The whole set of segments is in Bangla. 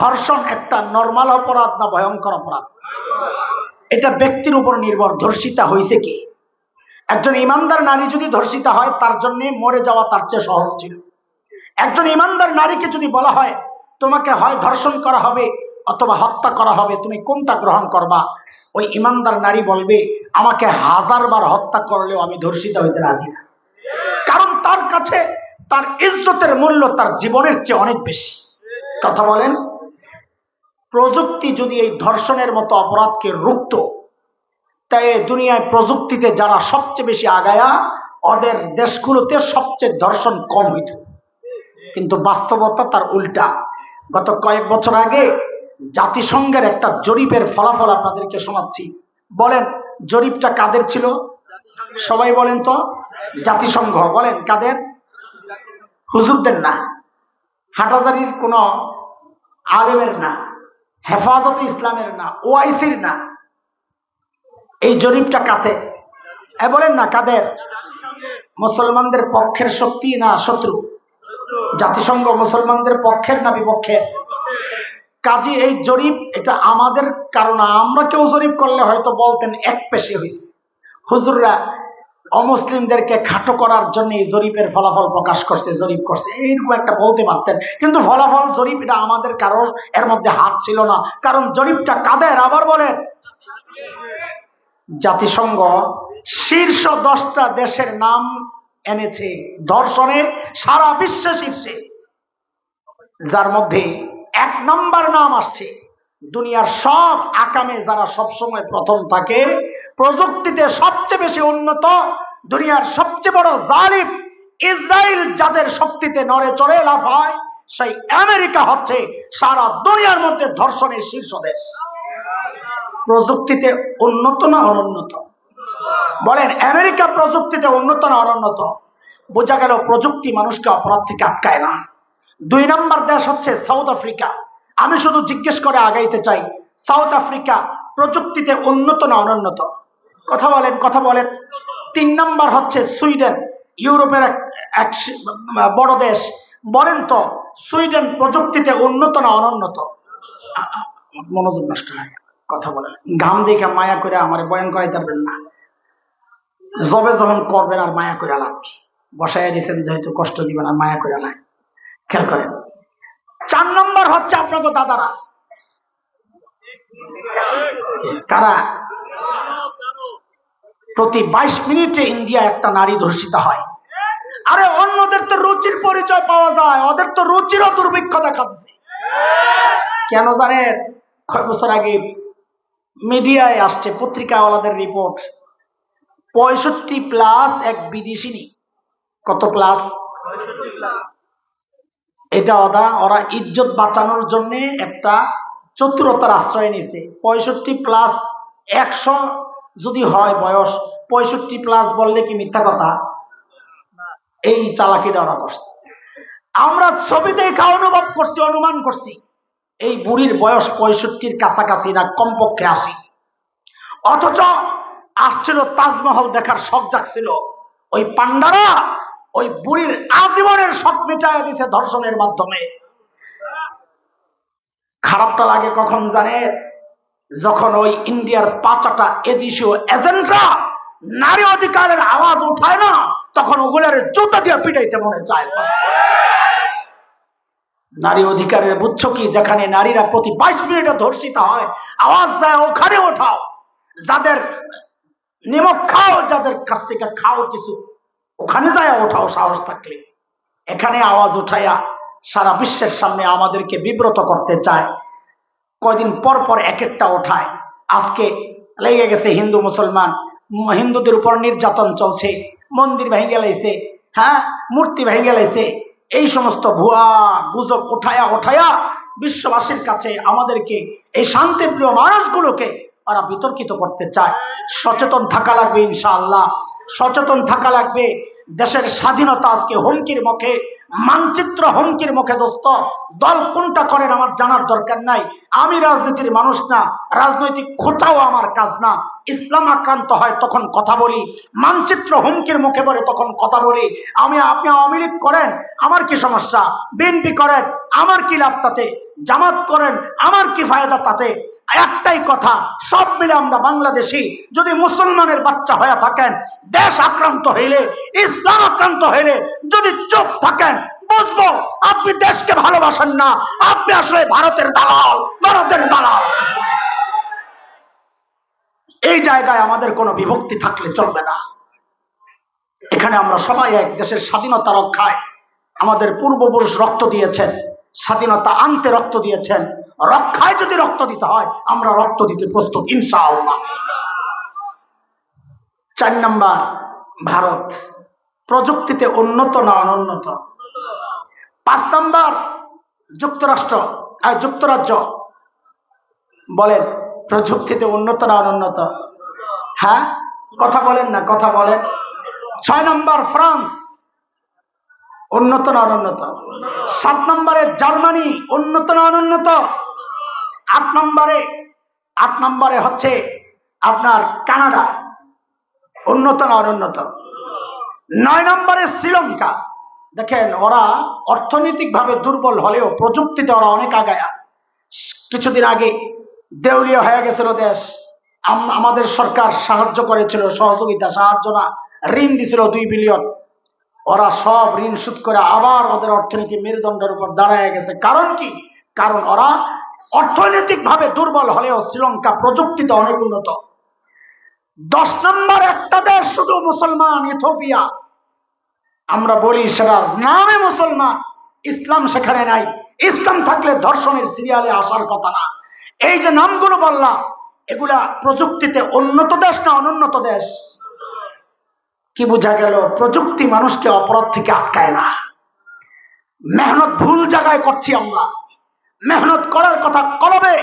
ধর্ষণ একটা নরমাল অপরাধ না ভয়ঙ্কর অপরাধ? এটা ব্যক্তির উপর নির্ভর। ধর্ষিতা হয়েছে কি? একজন ইমানদার নারী যদি ধর্ষিতা হয়, তার জন্য মরে যাওয়া তার চেয়ে সহজ ছিল। একজন ইমানদার নারীকে যদি বলা হয় তোমাকে হয় ধর্ষণ করা হবে অথবা হত্যা করা হবে, তুমি কোনটা গ্রহণ করবা? ওই ইমানদার নারী বলবে আমাকে 1000 বার হত্যা করলেও আমি ধর্ষিতা হইতে রাজি না। কারণ তার কাছে তার ইজ্জতের মূল্য তার জীবনের চেয়ে অনেক বেশি। কথা বলেন? প্রযুক্তি যদি এই ধর্ষণের মতো অপরাধকে রুখত, তাই দুনিয়ায় প্রযুক্তিতে যারা সবচেয়ে বেশি আগায়া, ওদের দেশগুলোতে সবচেয়ে ধর্ষণ কম হইত। কিন্তু বাস্তবতা তার উল্টা। গত কয়েক বছর আগে জাতিসংঘের একটা জরিপের ফলাফল আপনাদেরকে শোনাচ্ছি। বলেন জরিপটা কাদের ছিল? সবাই বলেন তো। জাতিসংঘ। বলেন কাদের? হুজুরদের না, হাটাজারির কোন আলেমের না, হেফাজতে ইসলামের না, ওআইসির না। এই জরিপটা কাদের? বলেন না কাদের? মুসলমানদের পক্ষের শক্তি না শত্রু? জাতিসংঘ মুসলমানদের পক্ষের না বিপক্ষের? কাজী এই জরিপ এটা আমাদের কারণ আমরা কেউ জরিপ করলে হয়তো বলতেন এক পেশে হয়েছে। হুজুররা অমুসলিমদেরকে খাটো করার জন্য এই জরিপের ফলাফল প্রকাশ করছে, জরিপ করছে, এইরকম একটা বলতে পারতেন। কিন্তু ফলাফল জরিপ এটা আমাদের কারোর এর মধ্যে হাত ছিল না। কারণ জরিপটা কাদের? আবার বলেন। জাতিসংঘ শীর্ষ 10টা দেশের নাম এনেছে ধর্ষণে সারা বিশ্বে শীর্ষে, যার মধ্যে 1 নম্বর নাম আসছে দুনিয়ার সব আকামে যারা সবসময় প্রথম থাকে, প্রযুক্তিতে সবচেয়ে বেশি উন্নত, দুনিয়ার সবচেয়ে বড় জালিম ইসরায়েল যাদের শক্তিতে নড়ে চড়ে লাফায়, সেই আমেরিকা হচ্ছে সারা দুনিয়ার মধ্যে ধর্ষণের শীর্ষ দেশ। প্রযুক্তিতে উন্নত না অনুন্নত? বলেন আমেরিকা প্রযুক্তিতে উন্নত না অনুন্নত? বোঝা গেল প্রযুক্তি মানুষকে অপরাধ থেকে আটকায় না। 2 নম্বর দেশ হচ্ছে সাউথ আফ্রিকা। আমি শুধু জিজ্ঞেস করে আগাইতে চাই, সাউথ আফ্রিকা প্রযুক্তিতে উন্নত না অনুন্নত? কথা বলেন, কথা বলেন। 3 নম্বর হচ্ছে সুইডেন, ইউরোপের এক বড় দেশ। বলেন তো সুইডেন প্রযুক্তিতে উন্নত না অনুন্নত? মনোযোগ নষ্ট হয়, কথা বলেন। ঘাম দেখে মায়া করে আমার বয়ান করাইতে পারবেন না। জবে যখন করবেন আর মায়া করে লাগবে, বসাইয়া দিচ্ছেন যেহেতু কষ্ট দিবেন আর মায়া করে লাগ। খেয়াল করেন। 4 নম্বর হচ্ছে আপনাকে দাদারা। কারা? প্রতি 22 মিনিটে ইন্ডিয়া একটা নারী ধর্ষিত হয়। আরে অন্যদের তো রুচির পরিচয় পাওয়া যায়, ওদের তো রুচিরও দুর্ভিক্ষ দেখা দিচ্ছে। কেন জানেন? কয়েক বছর আগে মিডিয়ায় আসছে, পত্রিকাওয়ালাদের রিপোর্ট, 65+ এক বিদেশিনী। কত প্লাস? এটা ওরা ইজ্জত বাঁচানোর জন্য একটা চতুরতার আশ্রয় নিয়েছে। 65+ 100 যদি হয় বয়স, 65+ বললে কি মিথ্যা কথা? এই চালাকিটা ওরা করছে। আমরা ছবি দেখা অনুভব করছি, অনুমান করছি এই বুড়ির বয়স 65-র কাছাকাছি না কমপক্ষে 80। অথচ আসছিল তাজমহল দেখার শখ জাগছিল, ওই পান্ডারা ওই বুড়ির আজীবনের শখ মিটাইয়া দিছে ধর্ষণের মাধ্যমে। খারাপটা লাগে কখন জানে? যখন ওই ইন্ডিয়ার 5টা এদেশীয় এজেন্টরা নারী অধিকারের আওয়াজ উঠায় না, তখন ওগুলার জুতা দিয়ে পিটাইতে মনে চায়। নারী অধিকারের বুঝছো কি? যেখানে নারীরা প্রতি 22 মিনিটে ধর্ষিত হয়, আওয়াজ যায় ওখানে ওঠাও। যাদের নিমক খাও, যাদের কাছ থেকে খাও কিছু, ওখানে যায় ওঠাও সাহস থাকলে। এখানে আওয়াজ উঠাইয়া সারা বিশ্বের সামনে আমাদেরকে বিব্রত করতে চায়। কয়দিন পর পর এক একটা ওঠায়। আজকে লেগে গেছে হিন্দু মুসলমান, হিন্দুদের উপর নির্যাতন চলছে, মন্দির ভেঙে লাইছে, হ্যাঁ মূর্তি ভেঙে লাইছে। এই সমস্ত ভুয়া গুজব উঠায়া উঠায়া বিশ্ববাসীর কাছে আমাদেরকে, এই শান্তিপ্রিয় মানুষগুলোকে ওরা বিতর্কিত করতে চায়। সচেতন থাকা লাগবে ইনশাআল্লাহ, সচেতন থাকা লাগবে। দেশের স্বাধীনতা আজকে হুমকির মুখে, মানচিত্র হুমকির মুখে। দোস্ত, দল কোনটা করেন আমার জানার দরকার নাই। আমি রাজনীতির মানুষ না, রাজনৈতিক খোঁচাও আমার কাজ না। ইসলাম আক্রান্ত হয় তখন কথা বলি, মানচিত্র হুমকির মুখে পড়ে তখন কথা বলি। আপনি আওয়ামী লীগ করেন, আমার কি সমস্যা? বিএনপি করেন, আমার কি লাভ তাতে? জামাত করেন, আমার কি ফায়দা তাতে? একটাই কথা, সব মিলে আমরা বাংলাদেশি যদি মুসলমানের বাচ্চা হয়ে থাকেন, দেশ আক্রান্ত হইলে, ইসলাম আক্রান্ত হইলে যদি চুপ থাকেন, বুঝবো আপনি দেশকে ভালোবাসেন না, আপনি আসলে ভারতের দালাল, ভারতের দালাল। এই জায়গায় আমাদের কোনো বিভক্তি থাকলে চলবে না। এখানে আমরা সবাই এক, দেশের স্বাধীনতা রক্ষায় আমাদের পূর্বপুরুষ রক্ত দিয়েছেন, স্বাধীনতা আনতে রক্ত দিয়েছেন, রক্ষায় যদি রক্ত দিতে হয় আমরা রক্ত দিতে প্রস্তুত ইনশাআল্লাহ। 4 নাম্বার, ভারত প্রযুক্তিতে উন্নত না অনুন্নত? 5 নাম্বার, যুক্তরাজ্য বলেন প্রযুক্তিতে উন্নত না অনুন্নত? হ্যাঁ, কথা বলেন না, কথা বলেন। 6 নাম্বার, ফ্রান্স উন্নত না অনুন্নত? 7 নম্বরে জার্মানি উন্নত না অনুন্নত? 8 নম্বরে হচ্ছে আপনার কানাডা উন্নত না অনুন্নত? 9 নম্বরে শ্রীলঙ্কা। দেখেন, ওরা অর্থনৈতিকভাবে দুর্বল হলেও প্রযুক্তিতে ওরা অনেক আগায়া। কিছুদিন আগে দেউলিয়া হয়ে গেছিল দেশ, আমাদের সরকার সাহায্য করেছিল, সহযোগিতা, সাহায্য না, ঋণ দিছিল 2 বিলিয়ন। ওরা সব ঋণ শোধ করে আবার ওদের অর্থনীতি মেরুদণ্ডের উপর দাঁড়ায় গেছে। কারণ কি? কারণ ওরা অর্থনৈতিকভাবে দুর্বল হলেও শ্রীলঙ্কা প্রযুক্তিতে অনেক উন্নত। 10 নম্বর একটা দেশ শুধু মুসলমান, ইথিওপিয়া। আমরা বলি সেটার নামে মুসলমান, ইসলাম সেখানে নাই। ইসলাম থাকলে ধর্ষণের সিরিয়ালে আসার কথা না। এই যে নামগুলো বললাম, এগুলা প্রযুক্তিতে উন্নত দেশ না অনুন্নত দেশ? কি বোঝা গেল? প্রযুক্তি মানুষকে অপরাধ থেকে আটকায় না। মেহনত ভুল জায়গায় করছি আমরা। মেহনত করার কথা কলবে,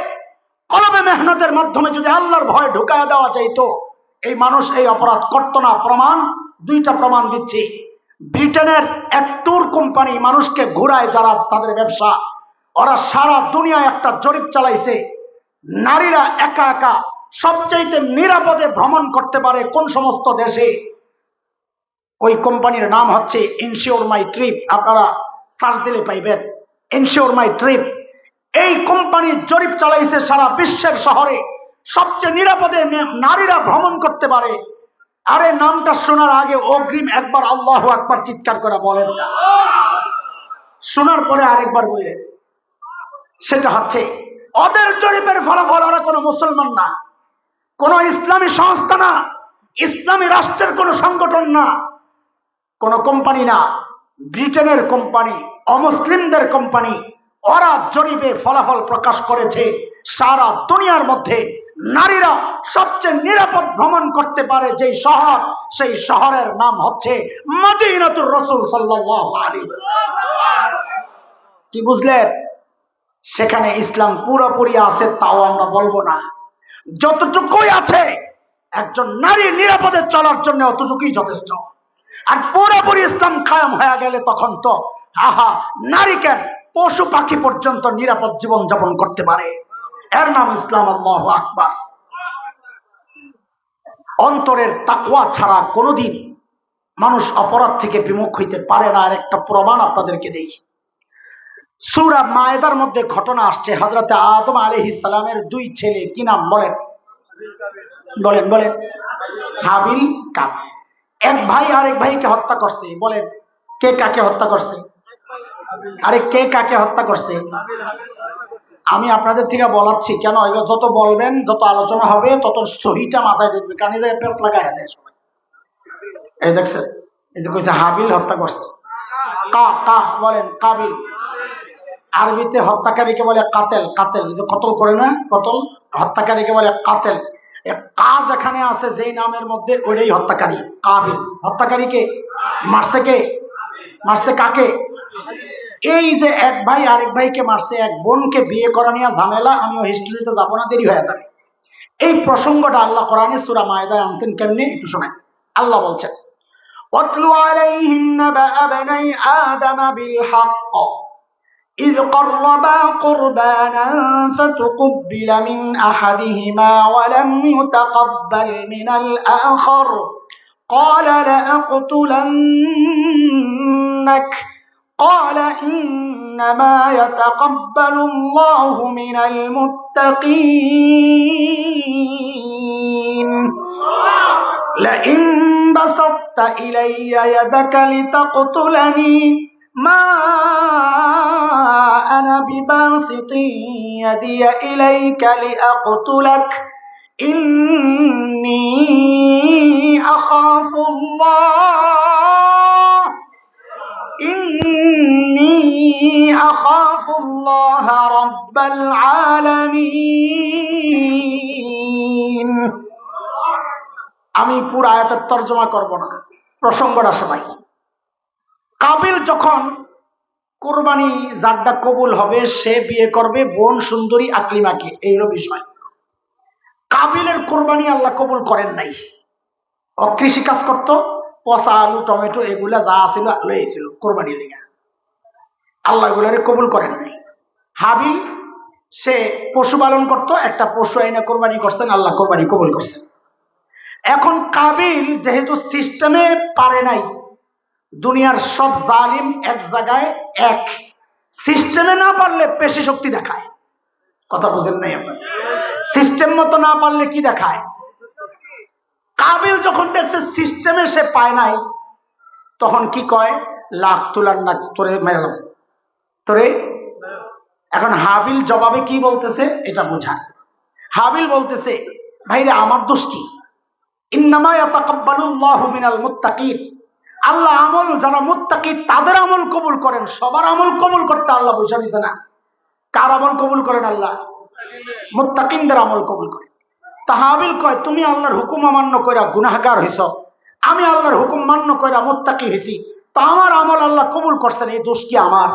কলবে মেহনতের মাধ্যমে যদি আল্লাহর ভয় ঢুকায় দেওয়া যাইতো, এই মানুষ এই অপরাধ করত না। প্রমাণ, 2টা প্রমাণ দিচ্ছি। ব্রিটেনের এক ট্যুর কোম্পানি মানুষকে ঘুরায়, যারা তাদের ব্যবসা, ওরা সারা দুনিয়ায় একটা জরিপ চালাইছে, নারীরা একা একা সবচাইতে নিরাপদে ভ্রমণ করতে পারে কোন সমস্ত দেশে। ওই কোম্পানির নাম হচ্ছে ইনশিওর মাই ট্রিপ, আপনারা সার্চ দিলে পাইবেন, ইনশিওর মাই ট্রিপ। এই কোম্পানি জরিপ চালাইছে সারা বিশ্বের শহরে সবচেয়ে নিরাপদে নারীরা ভ্রমণ করতে পারে। আরে নামটা শোনার আগে অগ্রিম একবার আল্লাহু আকবার চিৎকার করে বলেন না, শোনার পরে আরেকবার বলেন। সেটা হচ্ছে ওদের জরিপের ফলাফল। ওরা কোনো মুসলমান না, কোন ইসলামী সংস্থা না, ইসলামী রাষ্ট্রের কোন সংগঠন না, কোন কোম্পানি না, ব্রিটেনের কোম্পানি, অমুসলিমদের কোম্পানি। ওরা জরিপে ফলাফল প্রকাশ করেছে সারা দুনিয়ার মধ্যে নারীরা সবচেয়ে নিরাপদ ভ্রমণ করতে পারে যেই শহর, সেই শহরের নাম হচ্ছে মদিনাতুর রাসূল সাল্লাল্লাহু আলাইহি ওয়াসাল্লাম। কি বুঝলেন? সেখানে ইসলাম পুরোপুরি আছে তাও আমরা বলবো না, যতটুকুই আছে একজন নারী নিরাপদে চলার জন্য অতটুকুই যথেষ্ট। আর পুরোপুরি ইসলাম কায়েম হয়ে গেলে তখন তো নারীকে পশু পাখি পর্যন্ত নিরাপদ জীবন যাপন করতে পারে। এর নাম ইসলাম। আল্লাহু আকবার। অন্তরের তাকওয়া ছাড়া কোনোদিন মানুষ অপরাধ থেকে বিমুখ হইতে পারে না। আর একটা প্রমাণ আপনাদেরকে দেই। সূরা মায়েদার মধ্যে ঘটনা আসছে, হযরতে আদম আলাইহিস সালামের 2 ছেলে, কি নাম বলেন? বলেন বলেন। হাবিল, কাবিল। এক ভাই আরেক ভাইকে হত্যা করছে। বলেন কে কাকে হত্যা করছে? আরে কে কাকে হত্যা করছে? আমি আপনাদের থেকে বলাচ্ছি কেন, এগুলো যত বলবেন, যত আলোচনা হবে, তত সহিটা মাথায় ঢুকবে। কারণ এই জায়গায় পেঁচ লাগায় দেয় সবাই। এই দেখছেন, এই যে কইছে হাবিল হত্যা করছে, কা বলেন কাবিল। আরবিতে হত্যাকারীকে বলে কাতেল। কাতেল যে কতল করে না, কতল, হত্যাকারীকে বলে কাতেল। কাজ এখানে আছে যেই নামের মধ্যে, ওইটাই হত্যাকারী। কাবিল হত্যাকারীকে মারছে কে? মারছে কাকে? এই যে এক ভাই আরেক ভাইকে মারছে, এক বোনকে বিয়ে করা নিয়ে ঝামেলা। আমিও হিস্ট্রিতে যাবো না, দেরি হয়ে যাবে। এই প্রসঙ্গটা আল্লাহ কোরআনে সূরা মায়েদায় আনছেন কেমনে একটু শোনাই। আল্লাহ বলছেন, ওয়াতলু আলাইহিম নাবা বানাই আদম বিল হক إذ قربا قربانا فتقبل من أحدهما ولم يتقبل من الآخر قال لأقتلنك قال إن ইন্নামা ইয়াতাকাব্বালুল্লাহু মিনাল মুত্তাকিন লাইন বাসাত্তা ইলাইয়া ইয়াদাকা লিতাকতুলানি মা আনা বিবাসিতি ইয়াদিয়া ইলাইকা লিআকতুলাক ইন্নী আখাফুল্লাহ রাব্বাল আলামিন। আমি পুরো আয়াতের তর্জমা করব না, প্রসঙ্গটা শোনাই। কাবিল যখন কোরবানি যারটা কবুল হবে সে বিয়ে করবে বোন সুন্দরী আকলিমাকে, এই হলো বিষয়। কাবিলের কোরবানি আল্লাহ কবুল করেন নাই। ও কৃষি কাজ করতো, পচা আলু টমেটো এগুলা যা আছিল লইছিল কোরবানি লেগে, আল্লাহ এগুলারে কবুল করেন নাই। হাবিল সে পশুপালন করতো, একটা পশু আইনা কোরবানি করছেন, আল্লাহ কোরবানি কবুল করছেন। এখন কাবিল যেহেতু সিস্টেমে পারে নাই, দুনিয়ার সব জালিম এক জায়গায় এক, সিস্টেমে না পারলে পেশি শক্তি দেখায়। কথা বুঝেন নাই আপনার? সিস্টেম মতো না পারলে কি দেখায়? কাবিল যখন দেখছে সিস্টেমে সে পায় নাই, তখন কি কয়, লাখ তোলার না তোরে মেরালাম তোরে। এখন হাবিল জবাবে কি বলতেছে এটা বোঝায়। হাবিল বলতেছে, ভাইরে আমার দোষ কি? ইন্নামা ইয়াতাকাব্বালুল্লাহু মিনাল মুত্তাকিন, আল্লাহ আমল যারা মুত্তাকি তাদের আমল কবুল করেন, সবার আমল কবুল করতে আল্লাহ বসে দিছে না। কার আমল কবুল করেন আল্লাহ? মুত্তাকিনদের আমল কবুল করেন। তাহাবিল কয়, তুমি আল্লাহর হুকুম অমান্য কইরা গুনাহগার হইছ, আমি আল্লাহর হুকুম মান্য কইরা মুত্তাকি হইছি, তো আমার আমল আল্লাহ কবুল করছেন, এই দোষ কি আমার?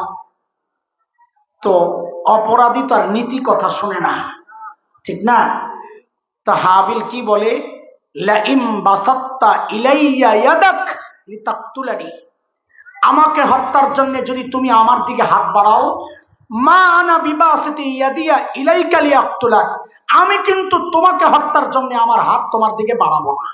তো অপরাধী তার নীতি কথা শুনে না, ঠিক না? তা হাবিল কি বলে, লাইম বাসাত্তা ইলাইয়া ইয়াদাক লিতাকতুলানি, আমাকে হত্যার জন্য যদি তুমি আমার দিকে হাত বাড়াও, মা আনা বিবাসিতি ইয়াদিয়া ইলাইকা লিয়াকতুলাক, আমি কিন্তু তোমাকে হত্যার জন্য আমার হাত তোমার দিকে বাড়াবো না।